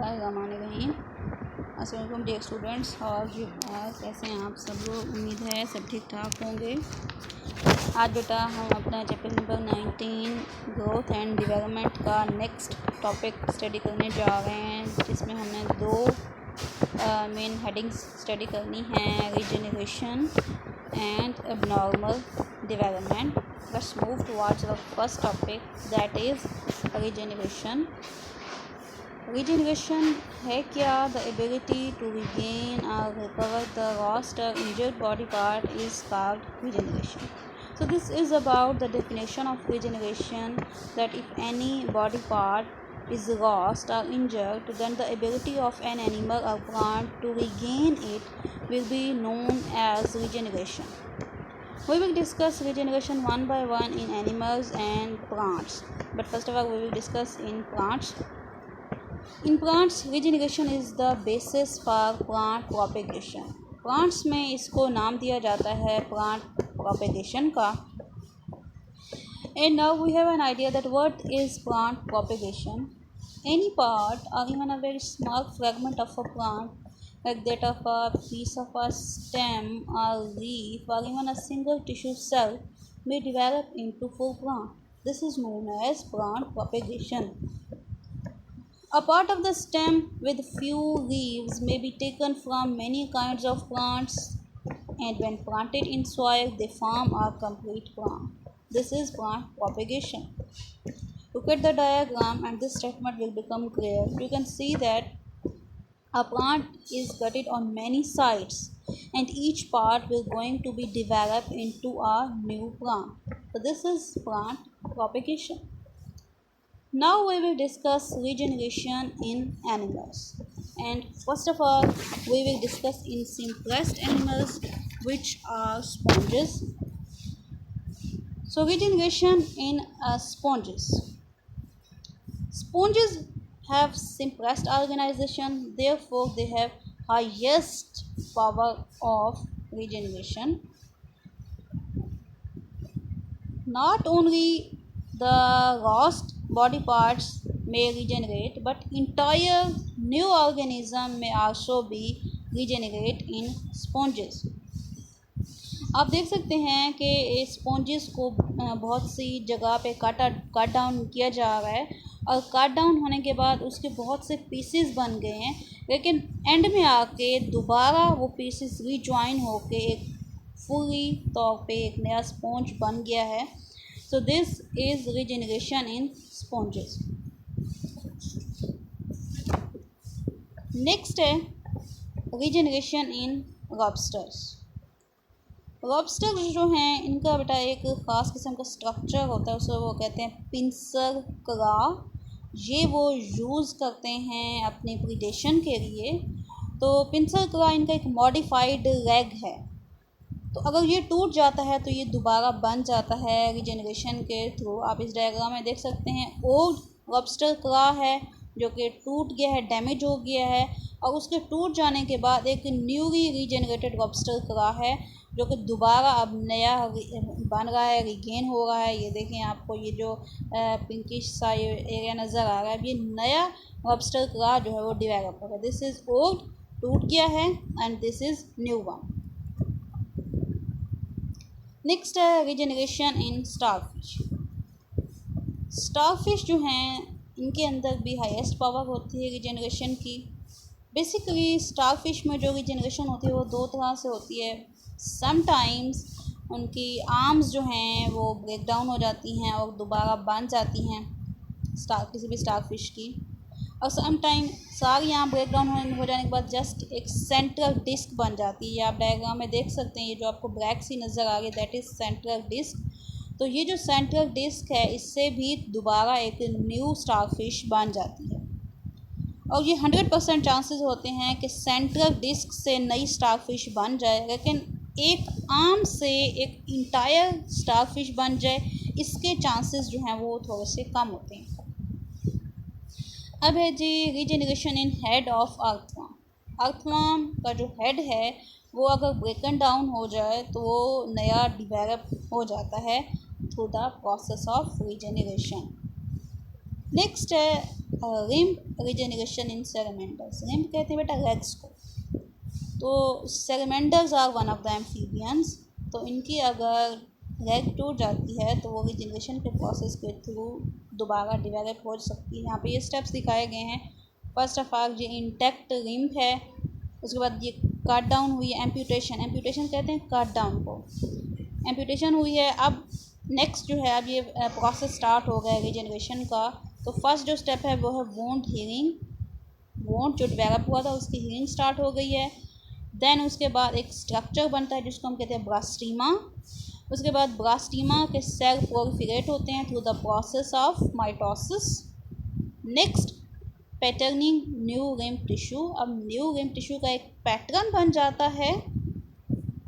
बिस्मिल्लाहिर्रहमानिर्रहीम। अस्सलाम वालेकुम डियर स्टूडेंट्स, और कैसे हैं आप सब लोग। उम्मीद है सब ठीक ठाक होंगे। आज बेटा हम अपना chapter number 19 growth and development का नेक्स्ट टॉपिक स्टडी करने जा रहे हैं, जिसमें हमें दो मेन हेडिंग्स स्टडी करनी है, regeneration and abnormal development. Let's move towards the first topic, that is regeneration. Regeneration है क्या? The ability to regain or recover the lost or injured body part is called regeneration. So this is about the definition of regeneration, that if any body part is lost or injured, then the ability of an animal or plant to regain it will be known as regeneration. We will discuss regeneration one by one in animals and plants, but first of all we will discuss in plants. In plants, regeneration is the basis for plant propagation. Plants में इसको नाम दिया जाता है plant propagation का. And now we have an idea that what is plant propagation. Any part or even a very small fragment of a plant, like that of a piece of a stem or leaf or even a single tissue cell, may develop into full plant. This is known as plant propagation. A part of the stem with few leaves may be taken from many kinds of plants, and when planted in soil they form a complete plant. This is plant propagation. Look at the diagram and this statement will become clear. You can see that a plant is gutted on many sides and each part will going to be developed into a new plant. So this is plant propagation. Now we will discuss regeneration in animals, and first of all we will discuss in simplest animals, which are sponges. So regeneration in sponges. Sponges have simplest organization, therefore they have highest power of regeneration. Not only the lost body parts may regenerate, but entire new organism may also be regenerate in sponges. आप देख सकते हैं कि sponges को बहुत सी जगह पे cut down किया जा रहा है, और कट डाउन होने के बाद उसके बहुत से पीसेस बन गए हैं, लेकिन एंड में आके दोबारा वो पीसेस रीजॉइन होके एक फुली तौर पे एक नया स्पॉन्ज बन गया है. So this is regeneration in sponges. Next है regeneration in lobsters. Lobsters जो हैं इनका बेटा एक ख़ास किस्म का स्ट्रक्चर होता है, उसे वो कहते हैं पिंसर क्ला. ये वो यूज़ करते हैं अपने प्रीडेशन के लिए. तो पिंसर क्ला इनका एक मॉडिफाइड लेग है. तो अगर ये टूट जाता है तो ये दोबारा बन जाता है रिजेनरेशन के थ्रू. आप इस डायग्राम में देख सकते हैं ओल्ड लॉबस्टर क्ला है जो कि टूट गया है, डैमेज हो गया है, और उसके टूट जाने के बाद एक न्यूली रीजेनरेटेड लॉबस्टर क्ला है जो कि दोबारा अब नया बन रहा है, रिगेन हो रहा है. ये देखें, आपको ये जो पिंकिश सा ये एरिया नज़र आ रहा है, अब ये नया लॉबस्टर क्ला जो है वो डेवलप होगा. दिस इज़ ओल्ड, टूट गया है, and this is new one. Next है रिजेनरेशन इन स्टारफिश. स्टारफिश जो हैं इनके अंदर भी हाईएस्ट पावर होती है रिजेनरेशन की. बेसिकली स्टारफिश में जो रिजेनरेशन होती है वो दो तरह से होती है. समटाइम्स उनकी आर्म्स जो हैं वो ब्रेक डाउन हो जाती हैं और दोबारा बन जाती हैं किसी भी स्टारफिश की, और सम टाइम सारी यहाँ ब्रेक डाउन हो जाने के बाद जस्ट एक सेंट्रल डिस्क बन जाती है. आप डायग्राम में देख सकते हैं, ये जो आपको ब्लैक सी नज़र आ रही है दैट इज़ सेंट्रल डिस्क. तो ये जो सेंट्रल डिस्क है इससे भी दोबारा एक न्यू स्टारफिश बन जाती है, और ये 100% चांसेस होते हैं कि सेंट्रल डिस्क से नई स्टारफिश बन जाए, लेकिन एक आर्म से एक इंटायर स्टारफिश बन जाए इसके चांसेस जो हैं वो थोड़े से कम होते हैं. अब है जी regeneration in head of earthworm. Earthworm का जो हेड है वो अगर ब्रेकन डाउन हो जाए तो वो नया डिवेलप हो जाता है through the process of regeneration. Next है रिम्ब रीजनरेशन इन सैलमेंडर्स। रिम्ब कहते हैं बेटा रेग्स को। तो salamanders are one of the amphibians. तो इनकी अगर रेग टूट जाती है तो वो रीजनरेशन के प्रोसेस के थ्रू दोबारा डेवलप हो सकती है। यहाँ पे ये स्टेप्स दिखाए गए हैं। फर्स्ट ऑफ ऑल ये इंटैक्ट रिम्ब है, उसके बाद ये कट डाउन हुई है, एम्प्यूटेशन। एम्प्यूटेशन कहते हैं कट डाउन को, एम्प्यूटेशन हुई है। अब नेक्स्ट जो है, अब ये प्रोसेस स्टार्ट हो गया है रीजनरेशन का। तो फर्स्ट जो स्टेप है वो है वोंड हीलिंग। वोंड जो डेवलप हुआ था उसकी हीलिंग स्टार्ट हो गई है। देन उसके बाद एक स्ट्रक्चर बनता है जिसको हम कहते हैं ब्लास्टीमा। उसके बाद ब्लास्टीमा के सेल प्रोलिफरेट होते हैं through the process of mitosis. Next patterning new limb tissue. अब न्यू रिम्ब टिश्यू का एक पैटर्न बन जाता है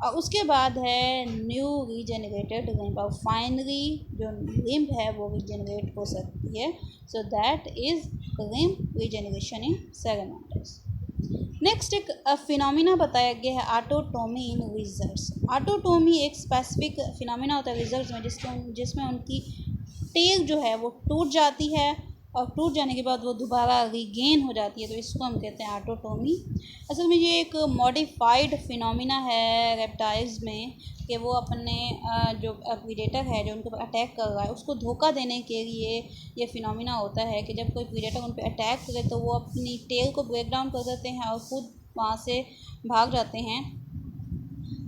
और उसके बाद है न्यू रीजनरेटेड रिम्ब। और फाइनली जो रिम्ब है वो रीजनरेट हो सकती है। So that is limb regeneration in salamanders. Next एक फिनोमिना बताया गया है ऑटोटोमी इन लिजर्ड्स। ऑटोटोमी एक स्पेसिफिक फिनोमिना होता है लिजर्ड्स में जिसमें उनकी टेल जो है वो टूट जाती है और टूट जाने के बाद वो दोबारा रीगेन हो जाती है। तो इसको हम कहते हैं ऑटोटोमी। असल में ये एक मॉडिफाइड फिनोमिना है रेप्टाइल्स में कि वो अपने जो प्रीडेटर है जो उनके ऊपर अटैक कर रहा है उसको धोखा देने के लिए ये फिनोमिना होता है कि जब कोई प्रीडेटर उन पर अटैक करे तो वो अपनी टेल को ब्रेक डाउन कर देते हैं और खुद वहाँ से भाग जाते हैं।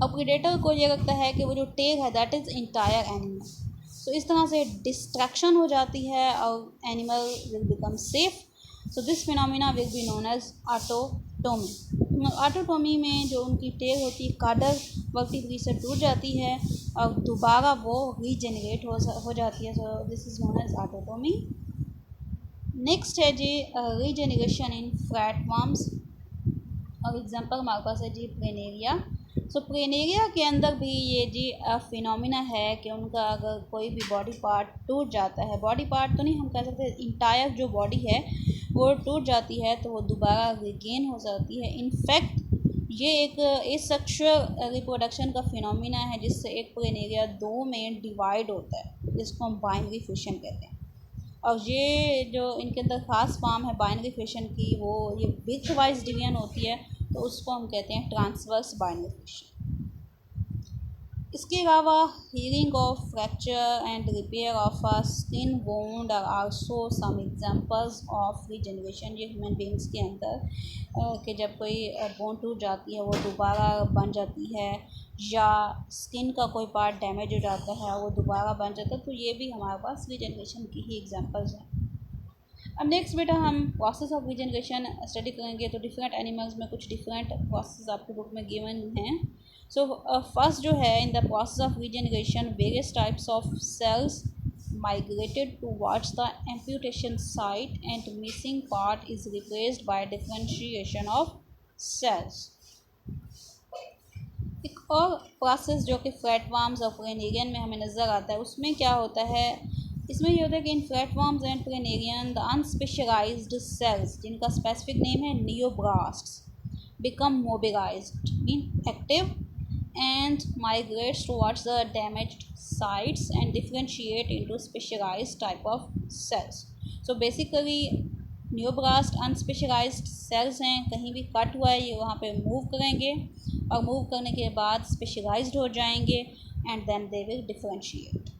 और प्रीडेटर को ये लगता है कि वो जो टेल है दैट इज़ इंटायर एनिमल। तो इस तरह से डिस्ट्रैक्शन हो जाती है और animal will become safe. So this phenomena will be known as autotomy. Autotomy में जो उनकी टेल होती है काडर वर्टिब्री से टूट जाती है और दोबारा वो रीजनरेट हो जाती है। So this is known as autotomy. Next है जी रीजनरेशन इन फ्लैटवर्म्स। और एग्जांपल हमारे पास है जी प्लेनेरिया। सो प्लेनेरिया के अंदर भी ये जी फिनोमिना है कि उनका अगर कोई भी बॉडी पार्ट टूट जाता है, बॉडी पार्ट तो नहीं हम कह सकते, इंटायर जो बॉडी है वो टूट जाती है तो वो दोबारा रिगेन हो जाती है। इनफैक्ट ये एक एसेक्सुअल रिप्रोडक्शन का फिनोमिना है जिससे एक प्लेनेरिया दो में डिवाइड होता है जिसको हम बाइनरी फिशन कहते हैं। और ये जो इनके अंदर ख़ास फॉर्म है बाइनरी फिशन की वो ये विथ वाइज डिवीजन होती है तो उसको हम कहते हैं ट्रांसवर्स बाइनरी फिशन। इसके अलावा healing of fracture and repair of a skin wound are also some examples of regeneration. ये ह्यूमन बींग्स के अंदर कि जब कोई बोन टूट जाती है वो दोबारा बन जाती है या स्किन का कोई पार्ट डैमेज हो जाता है वो दोबारा बन जाता है, तो ये भी हमारे पास रीजनरेशन की ही एग्जांपल्स हैं। अब नेक्स्ट बेटा हम प्रोसेस ऑफ रीजनरेशन स्टडी करेंगे। तो डिफरेंट एनिमल्स में कुछ डिफरेंट प्रोसेस आपके बुक में गिवन हैं। सो फर्स्ट जो है in the process of regeneration various types of cells migrated towards the amputation site and missing part is replaced by differentiation of cells। एक और process जो कि फ्लैटवर्म्स और प्लेनेरियन में हमें नज़र आता है उसमें क्या होता है, इसमें ये होता है कि in flatworms and planarian the unspecialised cells जिनका स्पेसिफिक नेम है neoblasts become mobilised mean active and migrates towards the damaged sites and differentiate into specialized type of cells। So basically neoblast unspecialised cells हैं, कहीं भी cut हुआ है ये वहाँ पे मूव करेंगे और मूव करने के बाद स्पेशलाइज्ड हो जाएंगे and then they will differentiate.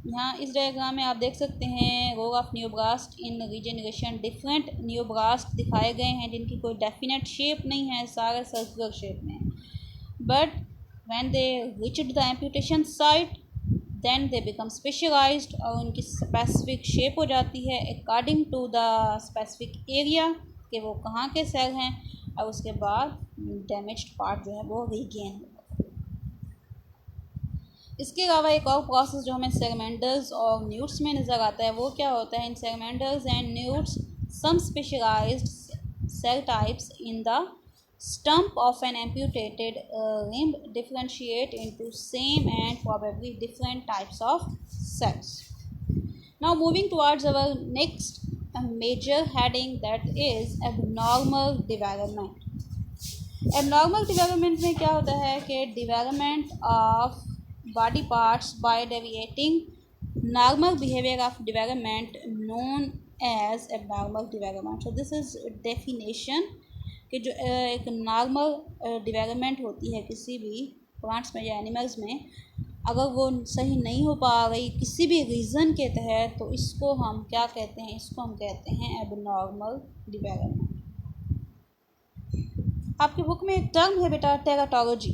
यहाँ इस डायग्राम में आप देख सकते हैं role of neoblast in regeneration. Different neoblast दिखाए गए हैं जिनकी कोई डेफिनेट शेप नहीं है, सारे सर्कुलर शेप में, but when they reached the amputation site then they become specialised और उनकी स्पेसिफिक शेप हो जाती है according to the specific area कि वो कहाँ के सेल हैं और उसके बाद डैमेज्ड पार्ट जो है वो रीगेन हो। इसके अलावा एक और प्रोसेस जो हमें सेगमेंटर्स और न्यूट्स में नज़र आता है वो क्या होता है, in salamanders and newts some specialised cell types in the stump of an amputated limb differentiate into same and probably different types of cells। Now moving towards our next major heading, that is abnormal development। Abnormal development में क्या होता है कि development of body parts by deviating normal behavior of development known as abnormal development. So this is definition कि जो एक normal development होती है किसी भी प्लांट्स में या एनिमल्स में, अगर वो सही नहीं हो पा रही किसी भी रीज़न के तहत, तो इसको हम क्या कहते हैं? इसको हम कहते हैं एबनॉर्मल डेवलपमेंट। आपकी बुक में एक टर्म है बेटा, टेराटोलॉजी।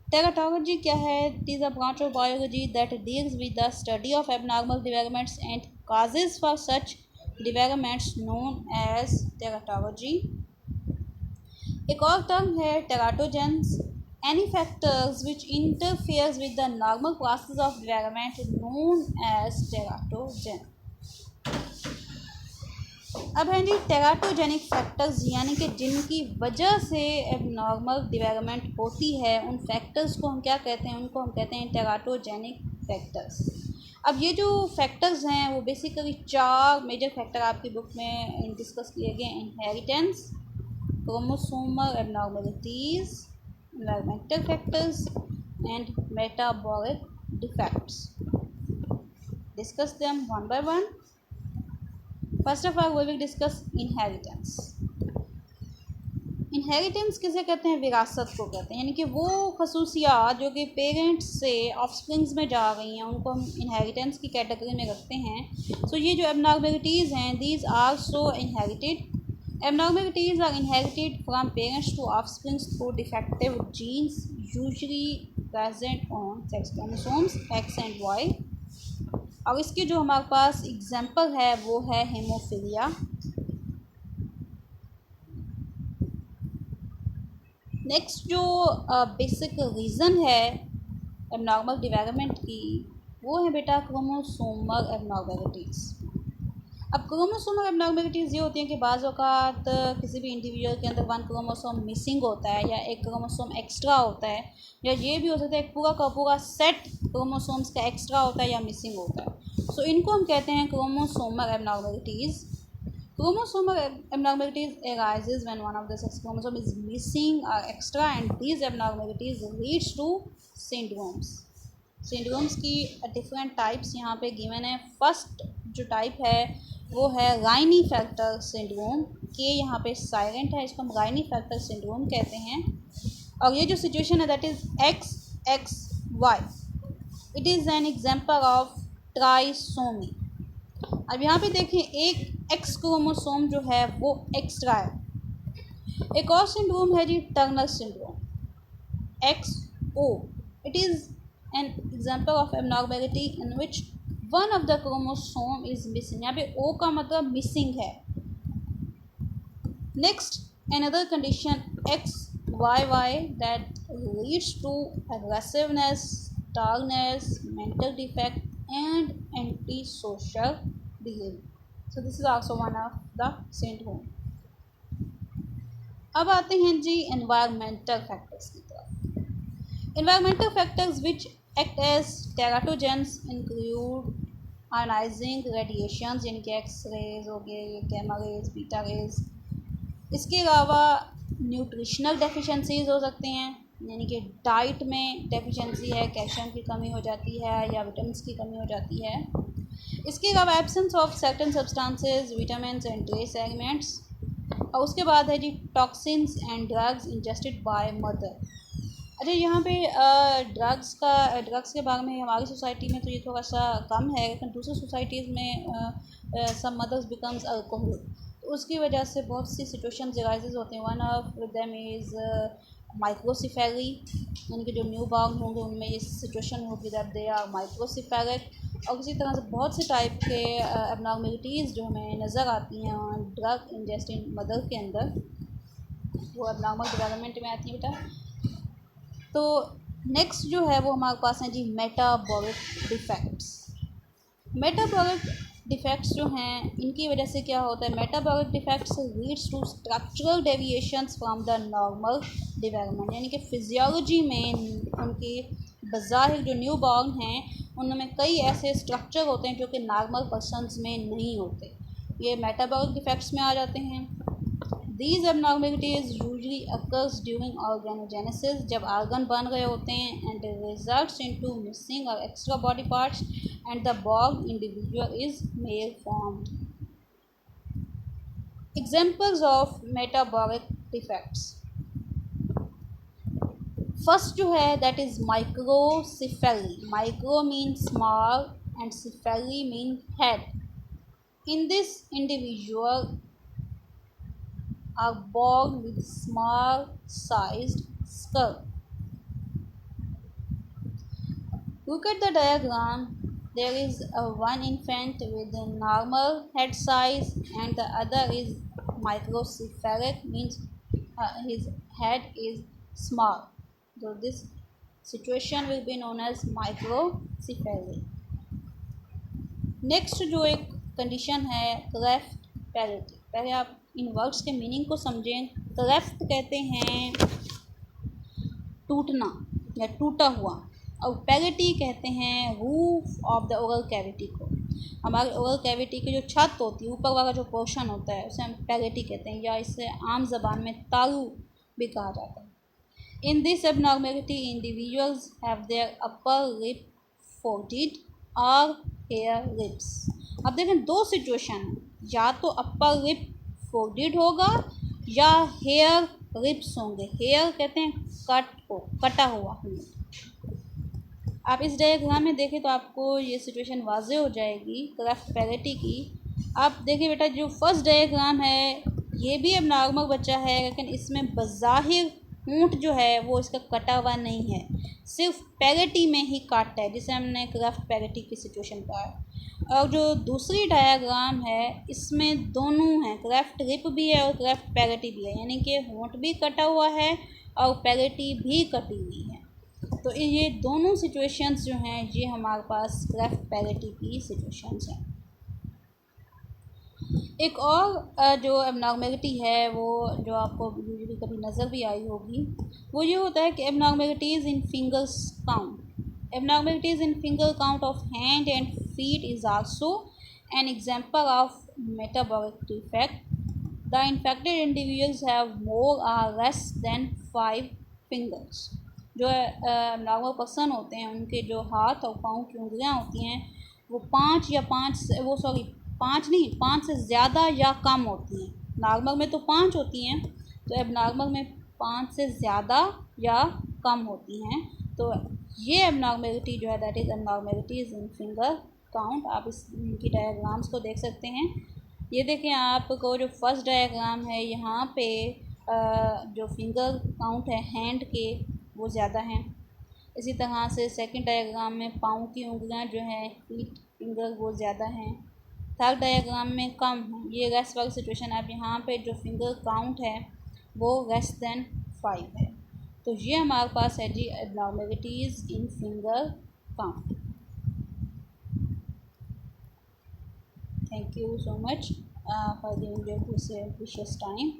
टेराटोलॉजी क्या है? It is a branch of biology that deals with the study of abnormal developments and causes for such developments known as teratology. एक और टर्म है टेराटोजेंस, any factors which interferes with the normal process of development known as teratogen। अब है जी teratogenic factors, यानी कि जिनकी वजह से एबनॉर्मल डेवलपमेंट होती है, उन फैक्टर्स को हम क्या कहते हैं? उनको हम कहते हैं टेराटोजेनिक फैक्टर्स। अब ये जो फैक्टर्स हैं वो बेसिकली 4 मेजर फैक्टर आपकी बुक में डिस्कस किए गए। Inheritance, chromosomal abnormalities, environmental factors and metabolic defects. Discuss them one by one. First of all, we will discuss inheritance. Inheritance किसे कहते हैं? विरासत को कहते हैं, यानी कि वो खसूसियात जो कि पेरेंट्स से ऑफस्प्रिंग्स में जा रही हैं, उनको हम इनहेरिटेंस की कैटेगरी में रखते हैं। सो ये जो एबनॉर्मलिटीज़ हैं, these are so inherited. Abnormalities are inherited from parents to offspring through defective genes usually present on sex chromosomes X and Y। और इसके जो हमारे पास एग्जाम्पल है वो है हेमोफीलिया। नेक्स्ट जो बेसिक रीज़न है एबनॉर्मल डेवलपमेंट की, वो है बेटा क्रोमोसोमल एबनॉर्मलिटीज़। अब क्रोमोसोमल एबनॉर्मलिटीज़ ये होती हैं कि बाज़ औक़ात किसी भी इंडिविजुअल के अंदर 1 क्रोमोसोम मिसिंग होता है या 1 क्रोमोसोम एक्स्ट्रा होता है, या ये भी हो सकता है एक पूरा का पूरा सेट क्रोमोसोम्स का एक्स्ट्रा होता है या मिसिंग होता है। सो इनको हम कहते हैं chromosomal abnormalities. Chromosomal abnormalities arises when one of the sex chromosome is missing or extra, and these abnormalities leads to syndromes। Syndromes की डिफरेंट टाइप्स यहाँ पे गिवन है। फर्स्ट जो टाइप है वो है गाइनी फैक्टर सिंड्रोम, के यहाँ पे साइलेंट है, इसको हम गाइनी फैक्टर सिंड्रोम कहते हैं। और ये जो सिचुएशन है that is XXY, it is an example of trisomy. अब यहाँ पे देखें, एक एक्स क्रोमोसोम जो है वो एक्स्ट्रा है। एक और सिंड्रोम है जी Turner syndrome, XO, it is an example of abnormality in which one of the chromosome is missing। यहाँ पे O का मतलब मिसिंग है। Next another condition XYY that leads to aggressiveness, dullness, mental defect and antisocial behavior। So this is also one of the syndrome। अब आते हैं जी environmental factors की तरफ। environmental factors which act as teratogens include ionizing radiations, यानी कि X-rays हो गए, gamma raise, beta raise. इसके अलावा न्यूट्रिशनल डेफिशिएंसीज हो सकते हैं, यानी कि डाइट में डेफिशिएंसी है, कैल्शियम की कमी हो जाती है या विटामिन्स की कमी हो जाती है। इसके अलावा absence of certain substances, vitamins and trace elements. और उसके बाद है जी toxins and drugs ingested by mother. अच्छा, यहाँ पे ड्रग्स के बारे में हमारी सोसाइटी में तो ये थोड़ा सा कम है, लेकिन दूसरी सोसाइटीज़ में सम मदर्स बिकम्स अल्कोहल, तो उसकी वजह से बहुत सी सिचुएशंस राइजेज होते हैं। One of them is microcephaly, यानी कि जो न्यू बॉर्न होंगे उनमें ये सिचुएशन होगी दैट दे आर माइक्रोसिफेलिक। और इसी तरह से बहुत से टाइप के एबनॉर्मलिटीज़ जो हमें नज़र आती हैं ड्रग इंजेस्टिंग मदर के अंदर, वो एबनॉर्मल डेवलपमेंट में आती है बेटा। तो नेक्स्ट जो है वो हमारे पास हैं जी मेटाबॉलिक डिफेक्ट्स। मेटाबॉलिक डिफेक्ट्स जो हैं इनकी वजह से क्या होता है? Metabolic defects leads to structural deviations from the normal development, यानी कि फिजियोलॉजी में उनकी बज़ाहिर जो न्यू बॉर्न हैं उनमें कई ऐसे स्ट्रक्चर होते हैं जो कि नॉर्मल पर्सनस में नहीं होते, ये मेटाबॉलिक डिफेक्ट्स में आ जाते हैं। These abnormalities usually occurs during organogenesis, जब organ बन गए होते हैं and results into missing or extra body parts and the bald individual is malformed. Examples of metabolic defects. First जो है that is microcephaly. Micro mean small and cephaly mean head. In this individual are born with small sized skull. Look at the diagram. There is one infant with a normal head size and the other is microcephalic, means his head is small. So this situation will be known as microcephaly. Next जो एक condition है cleft पैलेटी. पहले आप इन words के meaning को समझें. Cleft कहते हैं टूटना या टूटा हुआ, और पैलेटी कहते हैं roof of the oral cavity को. हमारे ओरल कैविटी की जो छत होती है, ऊपर वाला जो पोर्शन होता है, उसे हम पैलेटी कहते हैं, या इसे आम जबान में तालू भी कहा जाता है. In this abnormality, individuals have their upper lip folded or hair lips. अब देखें दो सिचुएशन है, या तो अपर लिप फोल्डेड होगा या हेयर लिप्स होंगे. हेयर कहते हैं कट को, कटा हुआ. आप इस डायग्राम में देखें तो आपको ये सिचुएशन वाज़ेह हो जाएगी क्लेफ्ट पैलेटी की. आप देखिए बेटा, जो फर्स्ट डायग्राम है ये भी अब नॉर्मल बच्चा है, लेकिन इसमें बज़ाहिर ऊँट जो है वो इसका कटा हुआ नहीं है, सिर्फ पैलेटी में ही काटा है, जिसे हमने क्लेफ्ट पैलेटी की सिचुएशन कहा है. और जो दूसरी डायग्राम है इसमें दोनों हैं, क्लेफ्ट लिप भी है और क्लेफ्ट पैलेटी भी है, यानी कि होंठ भी कटा हुआ है और पैलेटी भी कटी हुई है. तो ये दोनों सिचुएशंस जो हैं ये हमारे पास क्लेफ्ट पैलेटी की सिचुएशंस हैं. एक और जो एबनॉर्मेलिटी है वो जो आपको यूजुअली कभी नज़र भी आई होगी, वो ये होता है कि abnormalities in fingers count. Abnormalities in finger count of hand and feet is also an example of metabolic defect. The infected individuals have more or less than 5 fingers. जो नॉर्मल पर्सन होते हैं उनके जो हाथ और पाँव की उंगलियां होती हैं वो 5 से ज़्यादा या कम होती हैं. नॉर्मल में तो 5 होती हैं, तो एबनॉर्मल में 5 से ज़्यादा या कम होती हैं. तो ये एबनॉर्मेलिटी जो है that is abnormalities in finger count. आप इनकी डायग्राम्स को देख सकते हैं. ये देखें, आपको जो फर्स्ट डायग्राम है यहाँ पे जो फिंगर काउंट है हैंड के वो ज़्यादा हैं. इसी तरह से सेकंड डायग्राम में पाँव की उंगलियाँ जो हैं फीट फिंगर वो ज़्यादा हैं. थर्ड डायग्राम में कम है. ये लेस वाली सिचुएशन. अब यहाँ पे जो फिंगर काउंट है वो लेस दैन 5 है. तो ये हमारे पास है जी abnormalities in finger count. Thank you so much for giving your precious time.